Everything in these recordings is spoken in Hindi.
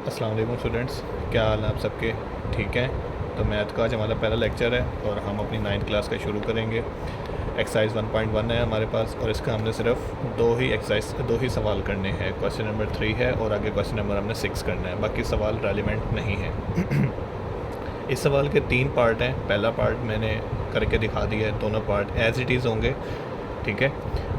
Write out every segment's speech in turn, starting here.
अस्सलाम वालेकुम स्टूडेंट्स, क्या हाल है आप सबके? ठीक हैं। तो मैथ का आज हमारा पहला लेक्चर है और हम अपनी 9th क्लास का शुरू करेंगे। एक्सरसाइज 1.1 है हमारे पास और इसका हमने सिर्फ दो ही सवाल करने हैं। क्वेश्चन नंबर 3 है और आगे क्वेश्चन नंबर हमने 6 करना है, बाकी सवाल रेलिवेंट नहीं है। इस सवाल के 3 पार्ट हैं। पहला पार्ट मैंने करके दिखा दिया है, दोनों पार्ट एज इट इज़ होंगे। ठीक है।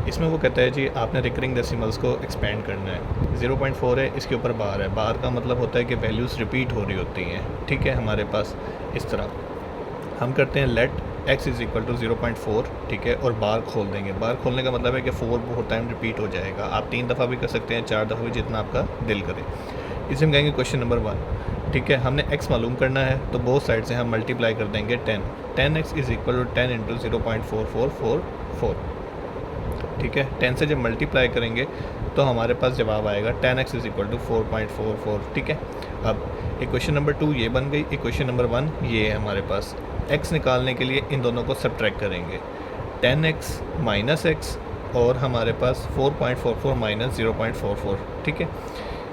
इसमें वो कहता है जी आपने रिकरिंग डेसिमल्स को एक्सपेंड करना है। 0.4 है, इसके ऊपर बार है। बार का मतलब होता है कि वैल्यूज़ रिपीट हो रही होती हैं। ठीक है, हमारे पास इस तरह हम करते हैं let x is equal to 0.4। ठीक है, और बार खोल देंगे। बार खोलने का मतलब है कि 4 बहुत टाइम रिपीट हो जाएगा। आप 3 दफ़ा भी कर सकते हैं, 4 दफ़ा भी, जितना आपका दिल करे। इसे हम कहेंगे क्वेश्चन नंबर 1। ठीक है, हमने x मालूम करना है तो बोथ साइड से हम मल्टीप्लाई कर देंगे 10x is equal to 10 into 0.4444। ठीक है, 10 से जब मल्टीप्लाई करेंगे तो हमारे पास जवाब आएगा 10x इज़ इक्वल टू 4.44। ठीक है, अब इक्वेशन नंबर 2 ये बन गई। इक्वेशन नंबर 1 ये है हमारे पास। x निकालने के लिए इन दोनों को सब्ट्रैक्ट करेंगे। 10x माइनस x और हमारे पास 4.44 माइनस 0.44। ठीक है,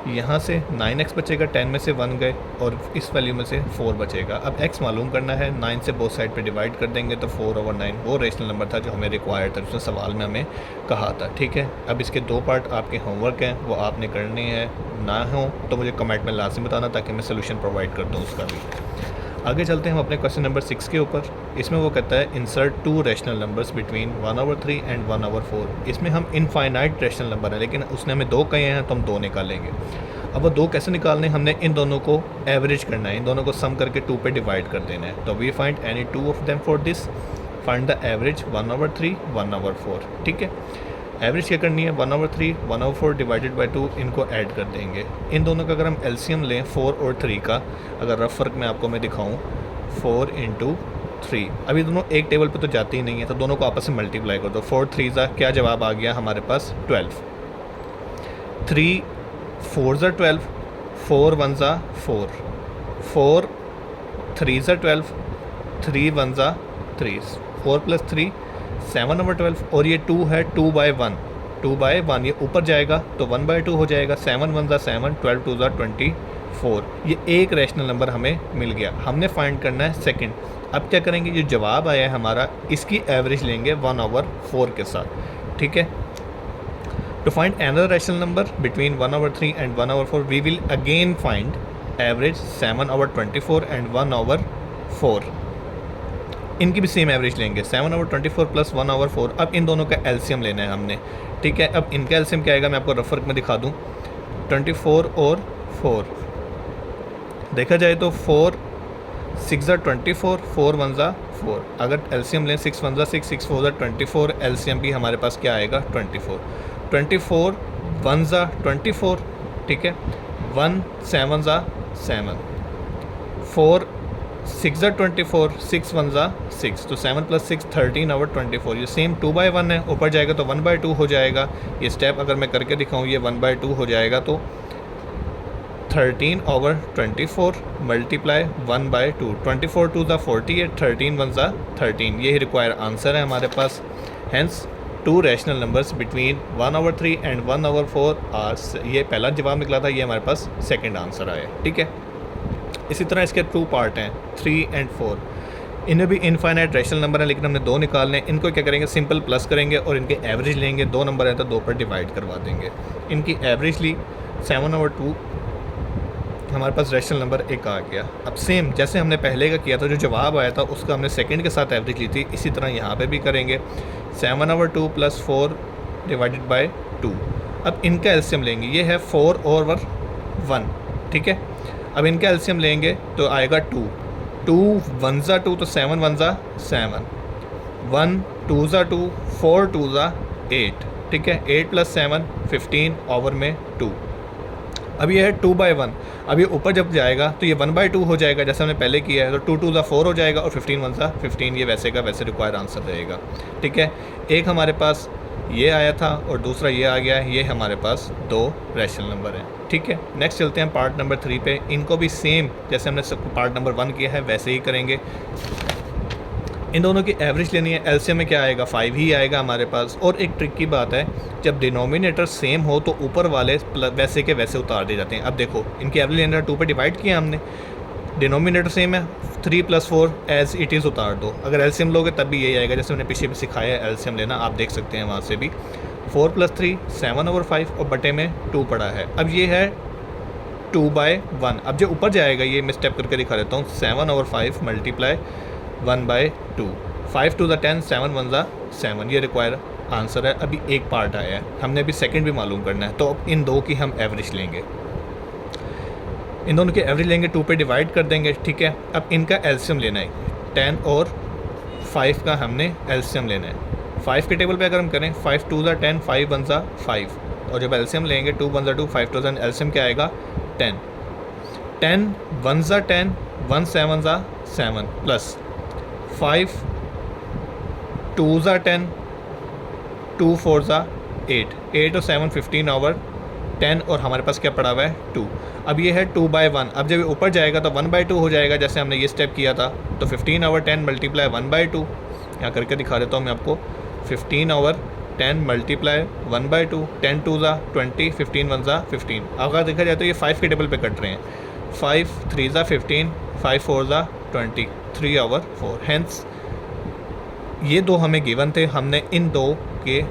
यहाँ से 9x बचेगा, 10 में से 1 गए और इस वैल्यू में से 4 बचेगा। अब x मालूम करना है, 9 से बोथ साइड पे डिवाइड कर देंगे तो 4/9 वो रेशनल नंबर था जो हमें रिक्वायर्ड था, जिसने सवाल में हमें कहा था। ठीक है, अब इसके 2 पार्ट आपके होमवर्क हैं, वो आपने करने हैं। ना हो तो मुझे कमेंट में लाजमी बताना ताकि मैं सोल्यूशन प्रोवाइड कर दूँ उसका भी। आगे चलते हैं हम अपने क्वेश्चन नंबर 6 के ऊपर। इसमें वो कहता है insert 2 rational numbers between 1/3 and 1/4। इसमें हम इनफाइनाइट रैशनल नंबर है, लेकिन उसने हमें 2 कहे हैं तो हम 2 निकालेंगे। अब वो 2 कैसे निकालने, हमने इन दोनों को एवरेज करना है, इन दोनों को सम करके 2 पे डिवाइड कर देना है। तो we find any 2 of them for this, find the average 1/3 1/4। ठीक है, एवरेज क्या करनी है, 1/3 1/4 डिवाइडेड बाई 2, इनको ऐड कर देंगे। इन दोनों का अगर हम एलसीएम लें 4 और 3 का, अगर रफ वर्क में आपको मैं दिखाऊं 4 इंटू 3, अभी दोनों एक टेबल पे तो जाते ही नहीं है, तो दोनों को आपस में मल्टीप्लाई कर दो। 4 3 ज़ा क्या जवाब आ गया हमारे पास 12, 3 4 ज़ा 12, 4 1 ज़ा 4, 4 3 ज़ा 12, 3 1 ज़ा 3, 4 प्लस 3 7/12। और ये 2 है 2/1, 2/1 ये ऊपर जाएगा तो 1/2 हो जाएगा। 7 1 ज़ा 7, 12 2 ज़ा 24। ये एक रैशनल नंबर हमें मिल गया। हमने फाइंड करना है सेकंड। अब क्या करेंगे, जो जवाब आया है हमारा, इसकी एवरेज लेंगे 1/4 के साथ। ठीक है, to find another rational number between 1/3 and 1/4 we will again find average 7/24 and 1/4। इनकी भी सेम एवरेज लेंगे, 7/24 प्लस 1/4। अब इन दोनों का एलसीएम लेना है हमने। ठीक है, अब इनका एलसीएम क्या आएगा, मैं आपको रफ वर्क में दिखा दूँ। 24 और 4 देखा जाए तो 4 6 ज़ा 24, 4 1 ज़ा 4। अगर एलसीएम लें 6 1 ज़ा 6, 6 4 ज़ा 24, एलसीएम भी हमारे पास क्या आएगा 24। 24 1 ज़ा 24। ठीक है, 1 7 ज़ा 7, 4 6 ज़ा 24, 6 1 ज़ा 6, तो 7 प्लस 6 13/24। ये सेम 2/1 है, ऊपर जाएगा तो 1/2 हो जाएगा। ये स्टेप अगर मैं करके दिखाऊँ, ये 1/2 हो जाएगा तो 13/24 मल्टीप्लाई 1/2, 24 2 ज़ा 48, 13 1 ज़ा 13। ये रिक्वायर आंसर है हमारे पास। Hence 2 rational numbers between 1/3 and 1/4 are. ये पहला जवाब निकला था, ये हमारे पास सेकंड आंसर आया। ठीक है, इसी तरह इसके 2 पार्ट हैं 3 एंड 4। इनमें भी इनफाइनाइट रैशनल नंबर है, लेकिन हमने 2 निकालने हैं। इनको क्या करेंगे, सिंपल प्लस करेंगे और इनके एवरेज लेंगे। 2 नंबर है तो 2 पर डिवाइड करवा देंगे। इनकी एवरेज ली 7/2, हमारे पास रैशनल नंबर एक आ गया। अब सेम जैसे हमने पहले का किया था, जो जवाब आया था उसका हमने सेकंड के साथ एवरेज ली थी, इसी तरह यहाँ पे भी करेंगे। 7/2 प्लस 4 डिवाइडेड बाय 2। अब इनका एलसीएम लेंगे, ये है 4 और 1। ठीक है, अब इनका एलसीएम लेंगे तो आएगा 2, 2 1 ज़ा 2, तो 7 1 ज़ा 7, 1 2 ज़ा 2, 4 2 ज़ा 8। ठीक है, 8 प्लस 7 15 ओवर में 2। अब ये है 2/1। अब ये ऊपर जब जाएगा तो ये 1/2 हो जाएगा, जैसे हमने पहले किया है। तो 2 2 ज़ा 4 हो जाएगा और 15 1 ज़ा 15। ये वैसे का वैसे रिक्वायर्ड आंसर रहेगा। ठीक है, एक हमारे पास ये आया था और दूसरा ये आ गया है। ये हमारे पास 2 रैशनल नंबर हैं। ठीक है, नेक्स्ट चलते हैं पार्ट नंबर 3 पे। इनको भी सेम जैसे हमने पार्ट नंबर 1 किया है वैसे ही करेंगे। इन दोनों की एवरेज लेनी है। एलसीएम में क्या आएगा, 5 ही आएगा हमारे पास। और एक ट्रिक की बात है, जब डिनोमिनेटर सेम हो तो ऊपर वाले वैसे के वैसे उतार दिए जाते हैं। अब देखो इनकी एवरेज लेना 2 पे डिवाइड किया हमने, डिनोमिनेटर सेम है, 3 + 4 एज इट इज़ उतार दो। अगर एलसीएम लोगे तब भी यही आएगा, जैसे मैंने पीछे भी सिखाया है एलसीएम लेना, आप देख सकते हैं वहाँ से भी। 4 + 3 7/5 और बटे में 2 पड़ा है। अब ये है 2/1। अब जो ऊपर जाएगा ये मैं स्टेप करके दिखा देता हूँ, 7/5 × 1/2, 5 × 10 7 × 7, ये रिक्वायर आंसर है। अभी एक पार्ट आया है, हमने अभी सेकंड भी मालूम करना है। तो अब इन दो की हम एवरेज लेंगे, इन दोनों की एवरेज लेंगे, 2 पे डिवाइड कर देंगे, ठीक है। अब इनका एलसीएम लेना है, 10 और 5 का हमने एलसीएम लेना है। 5 के टेबल पे अगर हम करें, 5 × 2 = 10, 5 × 1 = 5, और जब एलसीएम लेंगे 2 × 1 = 2, 5 × 2 एलसीएम क्या आएगा 10, 10 × 1 = 10, 1 × 7 = 7 प्लस 5 × 2 = 10, 2 × 4 = 8, 8 और 7 15 और 10, और हमारे पास क्या पड़ा हुआ है 2। अब ये है 2/1। अब जब ये ऊपर जाएगा तो 1/2 हो जाएगा, जैसे हमने ये स्टेप किया था। तो 15 और 10 × 1/2, यहाँ करके दिखा देता हूँ मैं आपको। 15 और 10 × 1/2, 10 × 2 = 20, 15 × 1 = 15। अगर देखा जाए तो ये 5 के टेबल पे कट रहे हैं, 5 × 3 = 15, 5 × 4 = 20, 3/4। हैंस ये दो हमें गिवन थे, हमने इन दो के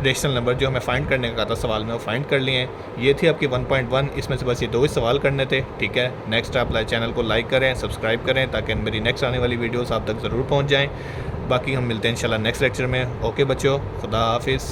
रेशनल नंबर जो हमें फाइंड करने का था सवाल में वो फाइंड कर लिए हैं। ये थी आपकी 1.1, इसमें से बस ये 2 ही सवाल करने थे, ठीक है। नेक्स्ट आप चैनल को लाइक करें, सब्सक्राइब करें, ताकि मेरी नेक्स्ट आने वाली वीडियोस आप तक ज़रूर पहुंच जाएं। बाकी हम मिलते हैं इंशाल्लाह नेक्स्ट लेक्चर में। ओके बच्चों, खुदा हाफिज़।